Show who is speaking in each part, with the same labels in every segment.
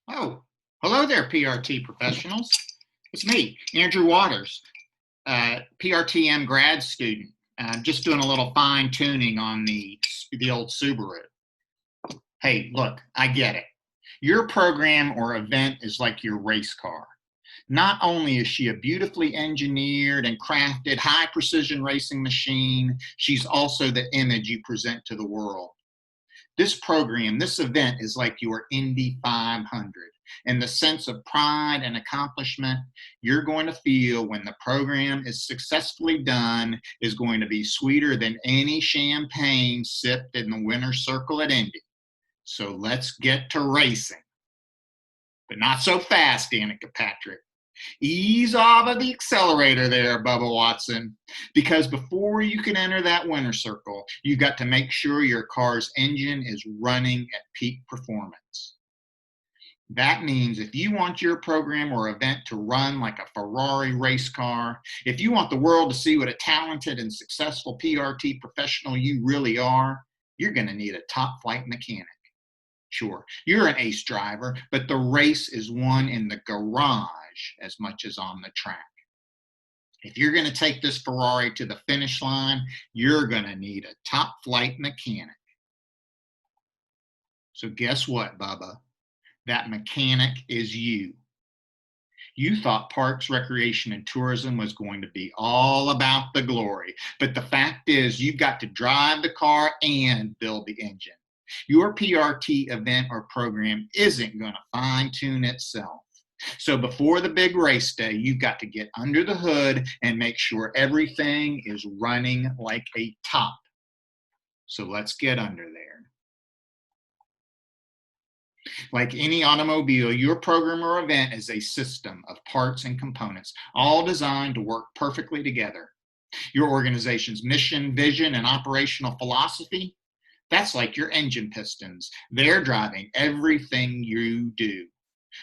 Speaker 1: Oh, hello there, PRT professionals. It's me, Andrew Waters, PRTM grad student. Just doing a little fine tuning on the old Subaru. Hey, look, I get it. Your program or event is like your race car. Not only is she a beautifully engineered and crafted high precision racing machine, she's also the image you present to the world. This program, this event is like your Indy 500. And the sense of pride and accomplishment you're going to feel when the program is successfully done is going to be sweeter than any champagne sipped in the winner's circle at Indy. So let's get to racing. But not so fast, Danica Patrick. Ease off of the accelerator there, Bubba Watson, because before you can enter that winner's circle, you've got to make sure your car's engine is running at peak performance. That means if you want your program or event to run like a Ferrari race car, if you want the world to see what a talented and successful PRT professional you really are, you're going to need a top flight mechanic. Sure, you're an ace driver, but the race is won in the garage as much as on the track. If you're going to take this Ferrari to the finish line, you're going to need a top flight mechanic. So guess what, Bubba? That mechanic is you. You thought Parks, Recreation, and Tourism was going to be all about the glory, but the fact is you've got to drive the car and build the engine. Your PRT event or program isn't going to fine-tune itself. So before the big race day, you've got to get under the hood and make sure everything is running like a top. So let's get under there. Like any automobile, your program or event is a system of parts and components, all designed to work perfectly together. Your organization's mission, vision, and operational philosophy, that's like your engine pistons. They're driving everything you do.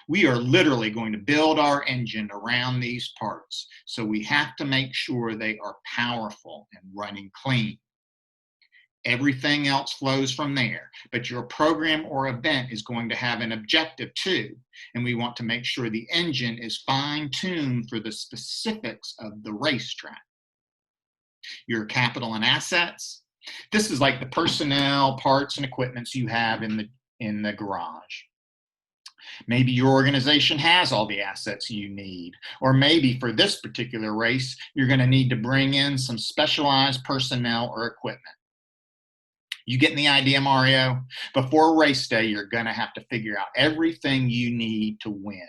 Speaker 1: We are literally going to build our engine around these parts, so we have to make sure they are powerful and running clean. Everything else flows from there, but your program or event is going to have an objective too, and we want to make sure the engine is fine-tuned for the specifics of the racetrack. Your capital and assets, this is like the personnel, parts, and equipments you have in the garage. Maybe your organization has all the assets you need, or maybe for this particular race, you're going to need to bring in some specialized personnel or equipment. You getting the idea, Mario? Before race day, you're going to have to figure out everything you need to win.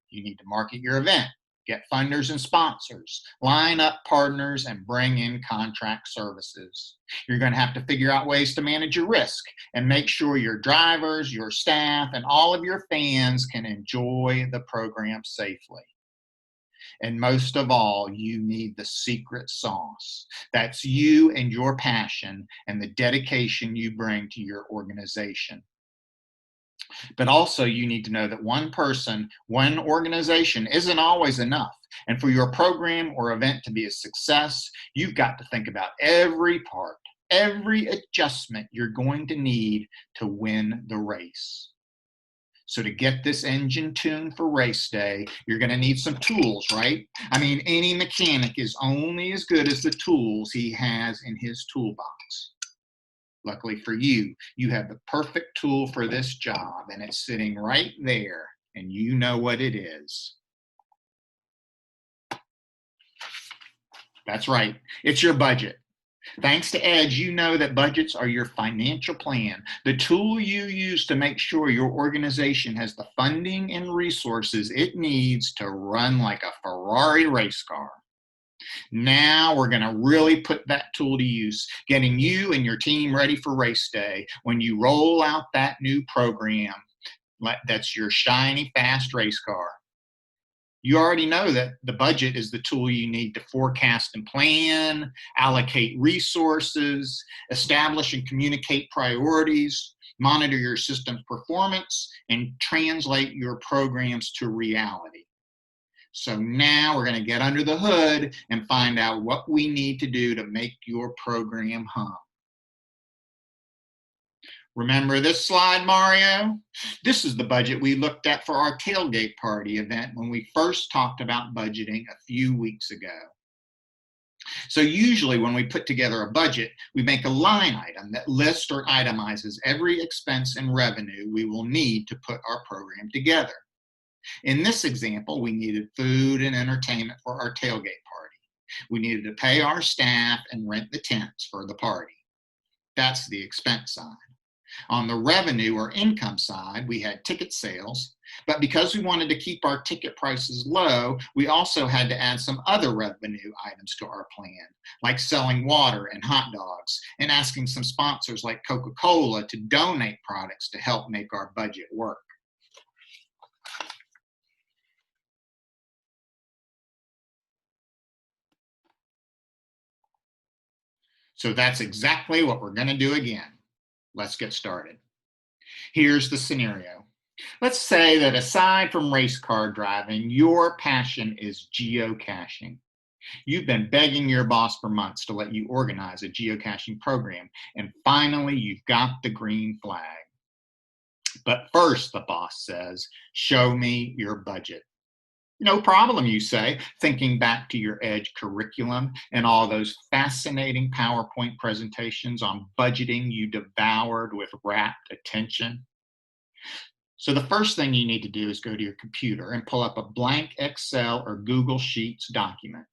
Speaker 1: You need to market your event, get funders and sponsors, line up partners, and bring in contract services. You're going to have to figure out ways to manage your risk and make sure your drivers, your staff, and all of your fans can enjoy the program safely. And most of all, you need the secret sauce. That's you and your passion and the dedication you bring to your organization. But also, you need to know that one person, one organization isn't always enough. And for your program or event to be a success, you've got to think about every part, every adjustment you're going to need to win the race. So to get this engine tuned for race day, you're going to need some tools, right? I mean, any mechanic is only as good as the tools he has in his toolbox. Luckily for you, you have the perfect tool for this job, and it's sitting right there, and you know what it is. That's right, it's your budget. Thanks to Edge, you know that budgets are your financial plan, the tool you use to make sure your organization has the funding and resources it needs to run like a Ferrari race car. Now we're going to really put that tool to use, getting you and your team ready for race day when you roll out that new program that's your shiny, fast race car. You already know that the budget is the tool you need to forecast and plan, allocate resources, establish and communicate priorities, monitor your system's performance, and translate your programs to reality. So now we're going to get under the hood and find out what we need to do to make your program hum. Remember this slide, Mario? This is the budget we looked at for our tailgate party event when we first talked about budgeting a few weeks ago. So usually when we put together a budget, we make a line item that lists or itemizes every expense and revenue we will need to put our program together. In this example, we needed food and entertainment for our tailgate party. We needed to pay our staff and rent the tents for the party. That's the expense side. On the revenue or income side, we had ticket sales, but because we wanted to keep our ticket prices low, we also had to add some other revenue items to our plan, like selling water and hot dogs, and asking some sponsors like Coca-Cola to donate products to help make our budget work. So that's exactly what we're going to do again. Let's get started. Here's the scenario. Let's say that aside from race car driving, your passion is geocaching. You've been begging your boss for months to let you organize a geocaching program, and finally you've got the green flag. But first, the boss says, show me your budget. No problem, you say, thinking back to your EDGE curriculum and all those fascinating PowerPoint presentations on budgeting you devoured with rapt attention. So the first thing you need to do is go to your computer and pull up a blank Excel or Google Sheets document.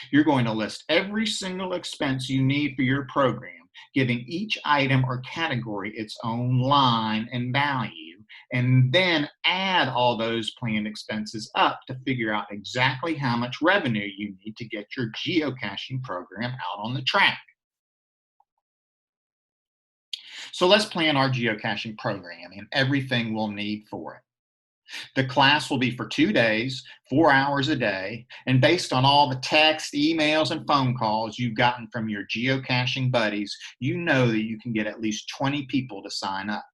Speaker 1: You're going to list every single expense you need for your program, giving each item or category its own line and value, and then add all those planned expenses up to figure out exactly how much revenue you need to get your geocaching program out on the track. So let's plan our geocaching program and everything we'll need for it. The class will be for 2 days, 4 hours a day, and based on all the text, emails, and phone calls you've gotten from your geocaching buddies, you know that you can get at least 20 people to sign up.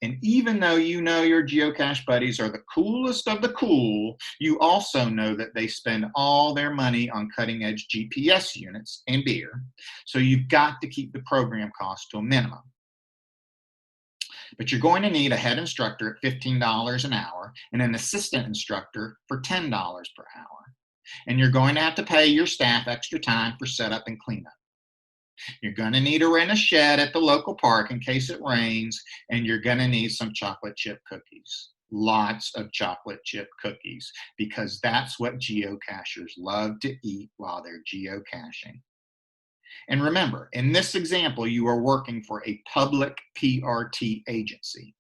Speaker 1: And even though you know your geocache buddies are the coolest of the cool, you also know that they spend all their money on cutting edge GPS units and beer. So you've got to keep the program cost to a minimum. But you're going to need a head instructor at $15 an hour and an assistant instructor for $10 per hour. And you're going to have to pay your staff extra time for setup and cleanup. You're going to need to rent a shed at the local park in case it rains, and you're going to need some chocolate chip cookies. Lots of chocolate chip cookies, because that's what geocachers love to eat while they're geocaching. And remember, in this example, you are working for a public PRT agency.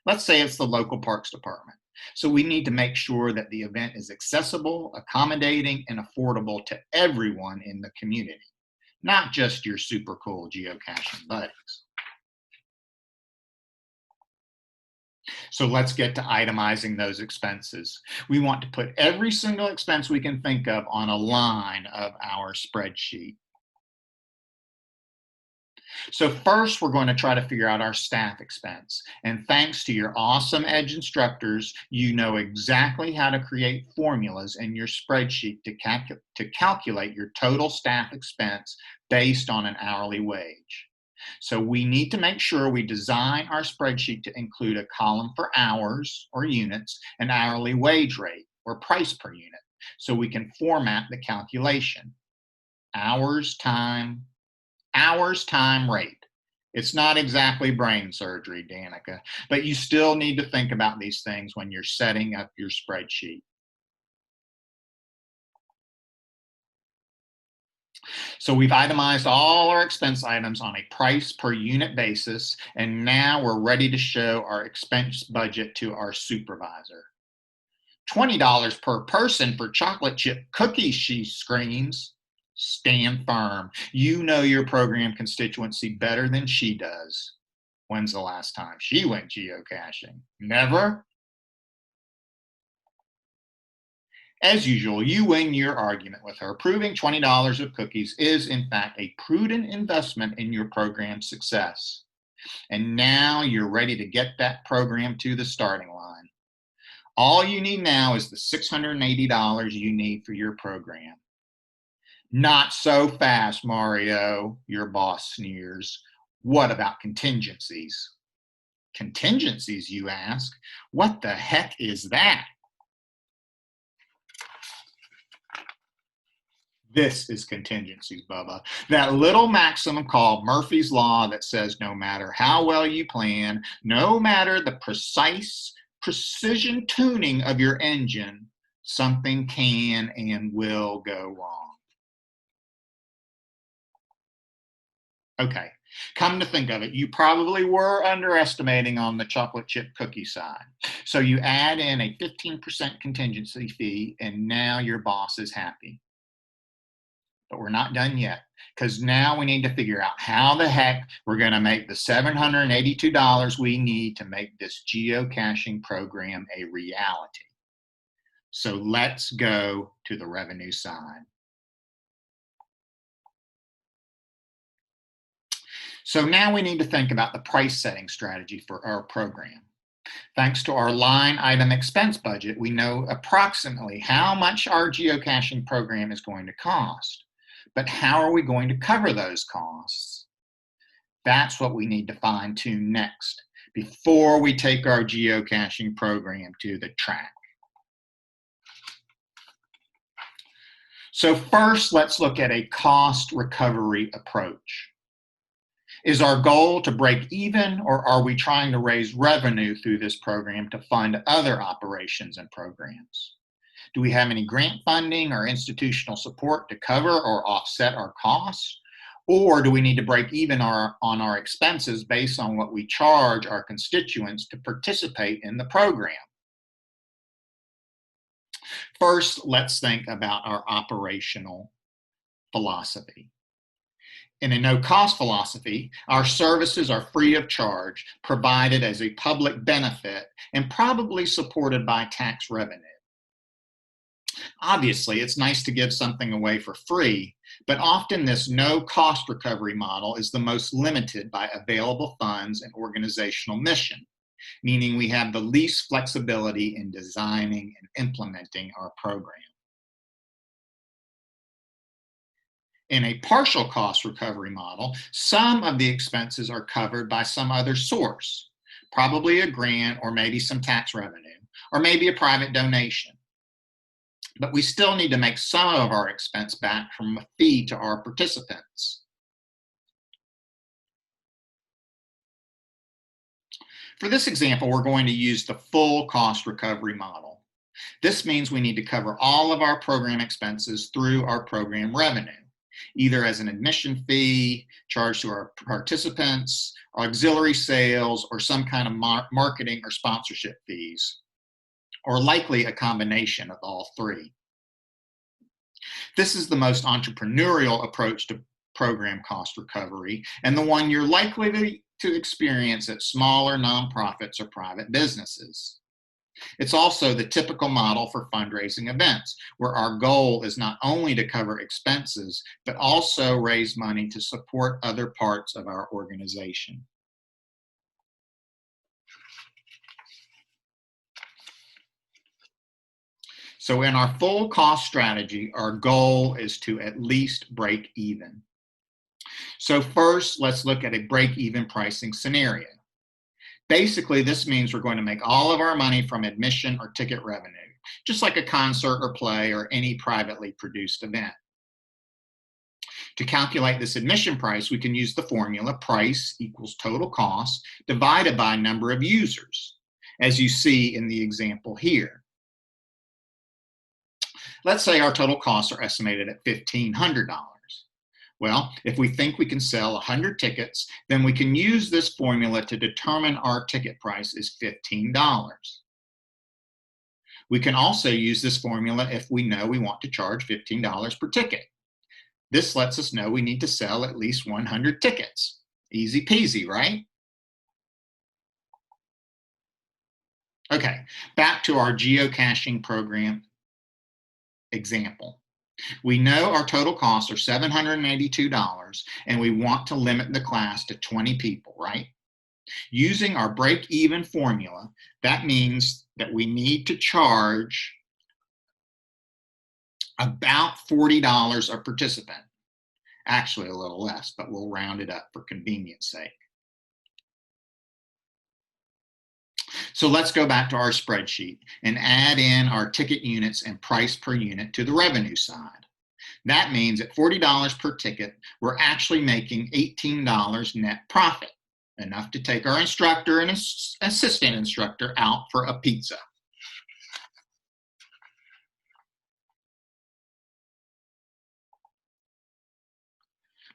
Speaker 1: Let's say it's the local parks department. So we need to make sure that the event is accessible, accommodating, and affordable to everyone in the community, not just your super cool geocaching buddies. So let's get to itemizing those expenses. We want to put every single expense we can think of on a line of our spreadsheet. So first, we're going to try to figure out our staff expense. And thanks to your awesome EDGE instructors, you know exactly how to create formulas in your spreadsheet to calculate your total staff expense based on an hourly wage. So we need to make sure we design our spreadsheet to include a column for hours or units, an hourly wage rate or price per unit, so we can format the calculation. Hours, time, rate. It's not exactly brain surgery, Danica, but you still need to think about these things when you're setting up your spreadsheet. So we've itemized all our expense items on a price per unit basis, and now we're ready to show our expense budget to our supervisor. $20 per person for chocolate chip cookies, she screams. Stand firm. You know your program constituency better than she does. When's the last time she went geocaching? Never? As usual, you win your argument with her, proving $20 of cookies is, in fact, a prudent investment in your program's success. And now you're ready to get that program to the starting line. All you need now is the $680 you need for your program. Not so fast, Mario, your boss sneers. What about contingencies? Contingencies, you ask? What the heck is that? This is contingencies, Bubba. That little maximum called Murphy's Law that says no matter how well you plan, no matter the precise precision tuning of your engine, something can and will go wrong. Okay, come to think of it, you probably were underestimating on the chocolate chip cookie side. So you add in a 15% contingency fee, and now your boss is happy. But we're not done yet, because now we need to figure out how the heck we're going to make the $782 we need to make this geocaching program a reality. So let's go to the revenue side. So now we need to think about the price setting strategy for our program. Thanks to our line item expense budget, we know approximately how much our geocaching program is going to cost. But how are we going to cover those costs? That's what we need to fine tune next before we take our geocaching program to the track. So first, let's look at a cost recovery approach. Is our goal to break even, or are we trying to raise revenue through this program to fund other operations and programs? Do we have any grant funding or institutional support to cover or offset our costs? Or do we need to break even on our expenses based on what we charge our constituents to participate in the program? First, let's think about our operational philosophy. In a no-cost philosophy, our services are free of charge, provided as a public benefit, and probably supported by tax revenue. Obviously, it's nice to give something away for free, but often this no-cost recovery model is the most limited by available funds and organizational mission, meaning we have the least flexibility in designing and implementing our program. In a partial cost recovery model, some of the expenses are covered by some other source, probably a grant or maybe some tax revenue, or maybe a private donation. But we still need to make some of our expense back from a fee to our participants. For this example, we're going to use the full cost recovery model. This means we need to cover all of our program expenses through our program revenue, either as an admission fee charged to our participants, auxiliary sales, or some kind of marketing or sponsorship fees, or likely a combination of all three. This is the most entrepreneurial approach to program cost recovery, and the one you're likely to experience at smaller nonprofits or private businesses. It's also the typical model for fundraising events, where our goal is not only to cover expenses, but also raise money to support other parts of our organization. So in our full cost strategy, our goal is to at least break even. So first, let's look at a break-even pricing scenario. Basically, this means we're going to make all of our money from admission or ticket revenue, just like a concert or play or any privately produced event. To calculate this admission price, we can use the formula price equals total cost divided by number of users, as you see in the example here. Let's say our total costs are estimated at $1,500. Well, if we think we can sell 100 tickets, then we can use this formula to determine our ticket price is $15. We can also use this formula if we know we want to charge $15 per ticket. This lets us know we need to sell at least 100 tickets. Easy peasy, right? Okay, back to our geocaching program example. We know our total costs are $782, and we want to limit the class to 20 people, right? Using our break-even formula, that means that we need to charge about $40 a participant. Actually, a little less, but we'll round it up for convenience sake. So let's go back to our spreadsheet and add in our ticket units and price per unit to the revenue side. That means at $40 per ticket, we're actually making $18 net profit, enough to take our instructor and assistant instructor out for a pizza.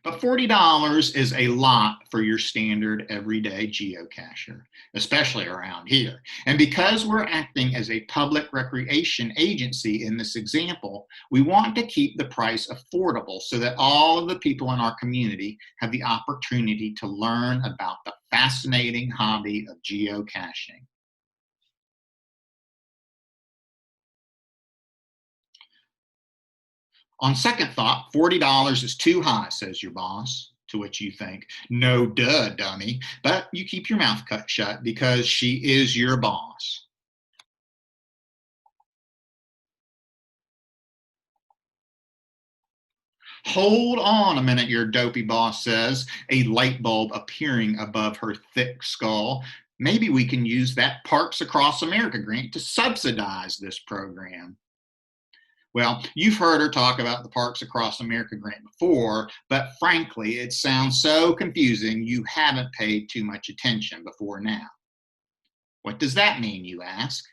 Speaker 1: But $40 is a lot for your standard everyday geocacher, especially around here. And because we're acting as a public recreation agency in this example, we want to keep the price affordable so that all of the people in our community have the opportunity to learn about the fascinating hobby of geocaching. On second thought, $40 is too high, says your boss. To which you think, no duh, dummy. But you keep your mouth cut shut because she is your boss. Hold on a minute, your dopey boss says, a light bulb appearing above her thick skull. Maybe we can use that Parks Across America grant to subsidize this program. Well, you've heard her talk about the Parks Across America grant before, but frankly, it sounds so confusing you haven't paid too much attention before now. What does that mean, you ask?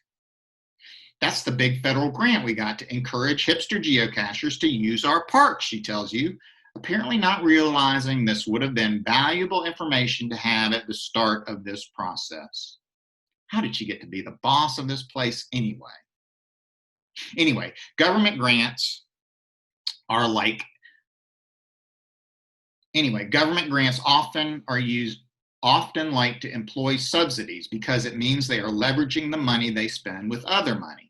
Speaker 1: That's the big federal grant we got to encourage hipster geocachers to use our parks, she tells you, apparently not realizing this would have been valuable information to have at the start of this process. How did she get to be the boss of this place anyway? Anyway, government grants are like, government grants often like to employ subsidies because it means they are leveraging the money they spend with other money.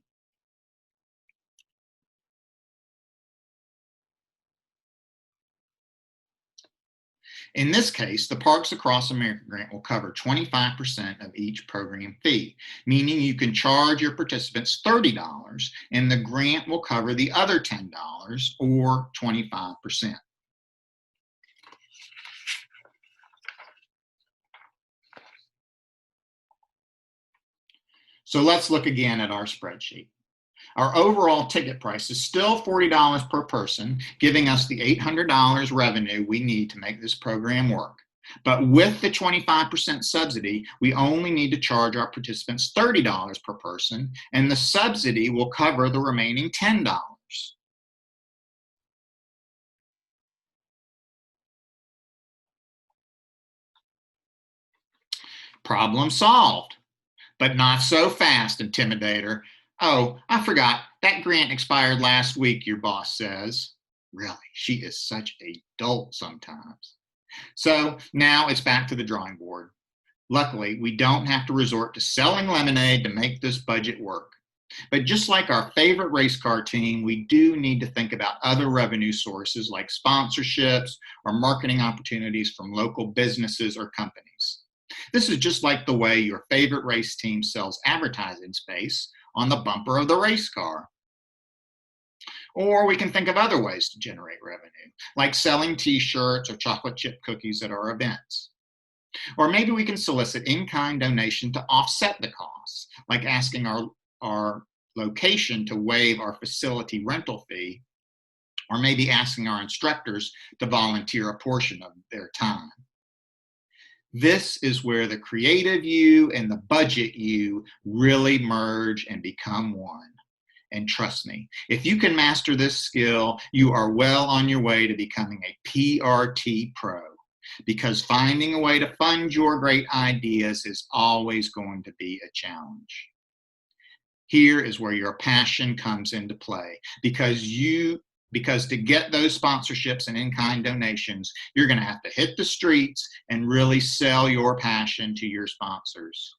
Speaker 1: In this case, the Parks Across America grant will cover 25% of each program fee, meaning you can charge your participants $30 and the grant will cover the other $10 or 25%. So let's look again at our spreadsheet. Our overall ticket price is still $40 per person, giving us the $800 revenue we need to make this program work. But with the 25% subsidy, we only need to charge our participants $30 per person, and the subsidy will cover the remaining $10. Problem solved. But not so fast, Intimidator. Oh, I forgot. That grant expired last week, your boss says. Really, she is such a dolt sometimes. So now it's back to the drawing board. Luckily, we don't have to resort to selling lemonade to make this budget work. But just like our favorite race car team, we do need to think about other revenue sources like sponsorships or marketing opportunities from local businesses or companies. This is just like the way your favorite race team sells advertising space on the bumper of the race car. Or we can think of other ways to generate revenue, like selling t-shirts or chocolate chip cookies at our events. Or maybe we can solicit in-kind donation to offset the costs, like asking our location to waive our facility rental fee, or maybe asking our instructors to volunteer a portion of their time. This is where the creative you and the budget you really merge and become one. And trust me, if you can master this skill, you are well on your way to becoming a PRT pro, because finding a way to fund your great ideas is always going to be a challenge. Here is where your passion comes into play, because to get those sponsorships and in-kind donations, you're going to have to hit the streets and really sell your passion to your sponsors.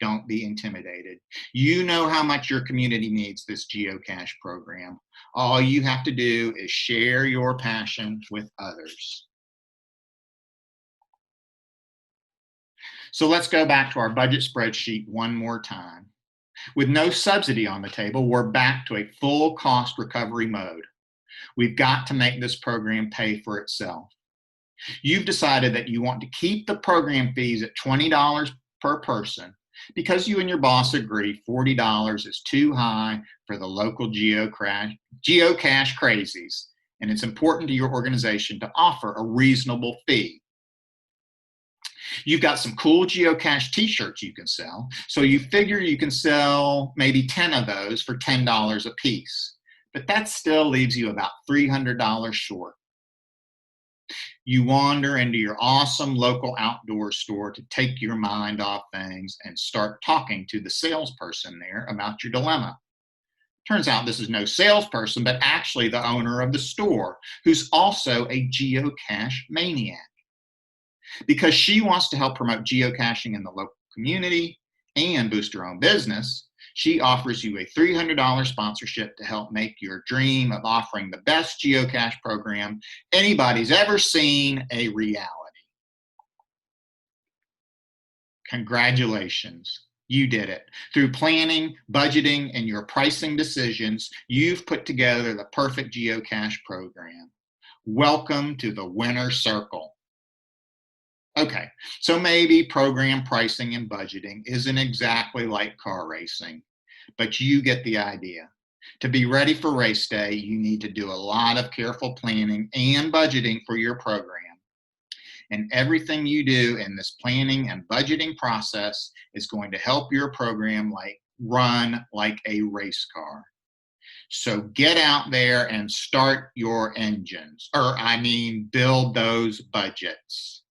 Speaker 1: Don't be intimidated. You know how much your community needs this geocache program. All you have to do is share your passion with others. So let's go back to our budget spreadsheet one more time. With no subsidy on the table, we're back to a full cost recovery mode. We've got to make this program pay for itself. You've decided that you want to keep the program fees at $20 per person because you and your boss agree $40 is too high for the local geocache crazies, and it's important to your organization to offer a reasonable fee. You've got some cool geocache t-shirts you can sell, so you figure you can sell maybe 10 of those for $10 a piece, but that still leaves you about $300 short. You wander into your awesome local outdoor store to take your mind off things and start talking to the salesperson there about your dilemma. Turns out this is no salesperson, but actually the owner of the store, who's also a geocache maniac. Because she wants to help promote geocaching in the local community and boost her own business, she offers you a $300 sponsorship to help make your dream of offering the best geocache program anybody's ever seen a reality. Congratulations. You did it. Through planning, budgeting, and your pricing decisions, you've put together the perfect geocache program. Welcome to the winner circle. Okay, so maybe program pricing and budgeting isn't exactly like car racing, but you get the idea. To be ready for race day, you need to do a lot of careful planning and budgeting for your program. And everything you do in this planning and budgeting process is going to help your program run like a race car. So get out there and start your engines, build those budgets.